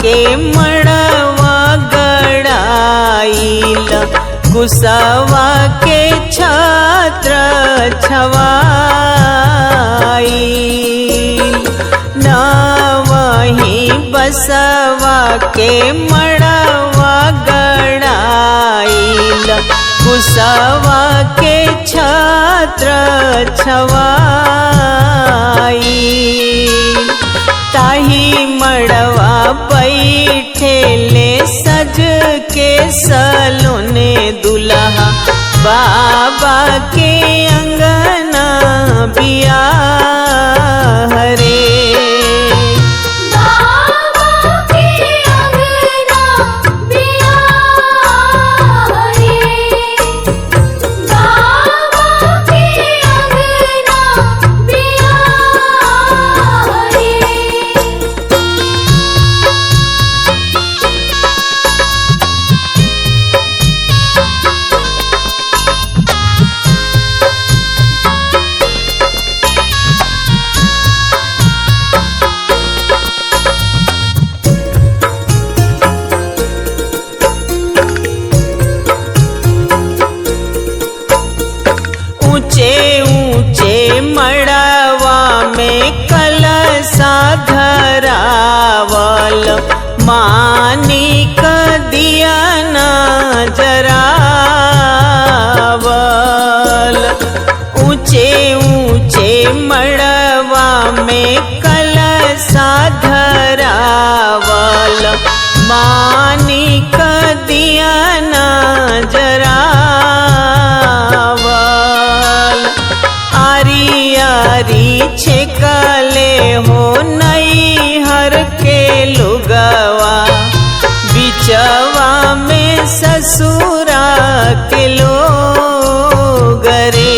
के मड़वा गड़ाइल, कुसवा के छत्र छवाइल। नवही बसवा के मड़वा गड़ाइल, कुसवा के छत्र छवाइल। ताही मड़वा बैठेले सज के सलोने दुल्हा, बाबा के अंगना बियाह रे। ऊंचे ऊंचे मड़वा में कलशा धरावल, मानिक दिया न जरावल। ऊंचे ऊंचे मड़वा में कलशा धरावल, मानिक दिया न जरावल। आरी आरी छेकले हो नैहर के लुगवा, बिचवा में ससुरा के लोग रे।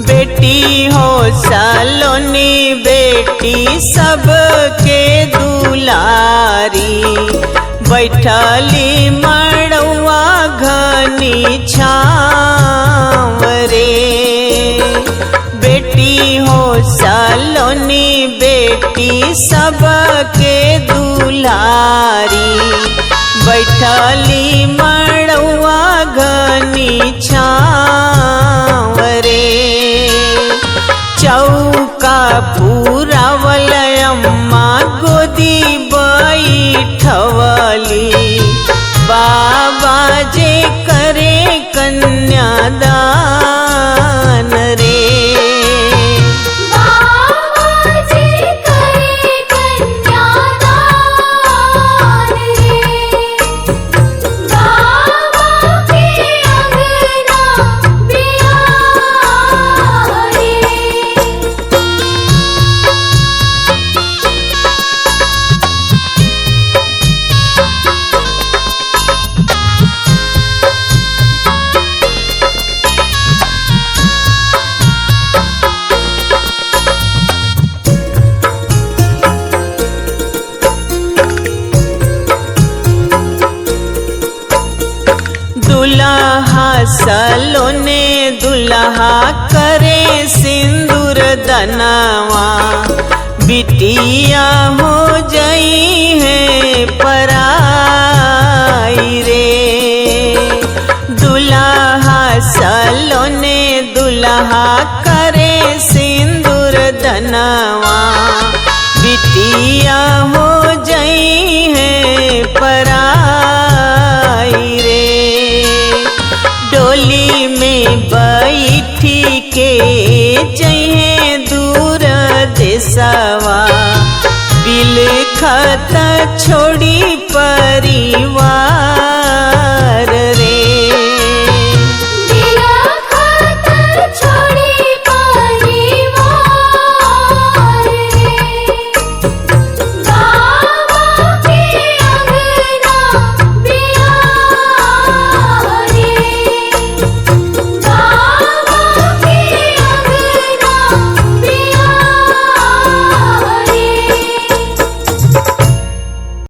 बेटी हो सलोनी बेटी सबके दुलारी, बैठली मड़वा घनी छाँव रे। बेटी हो सलोनी बेटी सबके दुलारी, बैठली मड़वा घनी छाँव रे। चौका पुरावल अम्मा गोदी बैठवली, बाबा जे करे कन्यादान रे। दुल्हा सलोने दुल्हा करे सिंदूर दनवा, बिटिया हो जई है पराई रे। दुल्हा सलोने दुल्हा करे सिंदूर दनवा, बिटिया हो जई है पराई रे। डोली में बैठी के जइहे दूर देशवा, बिलखत छोड़ी परिवार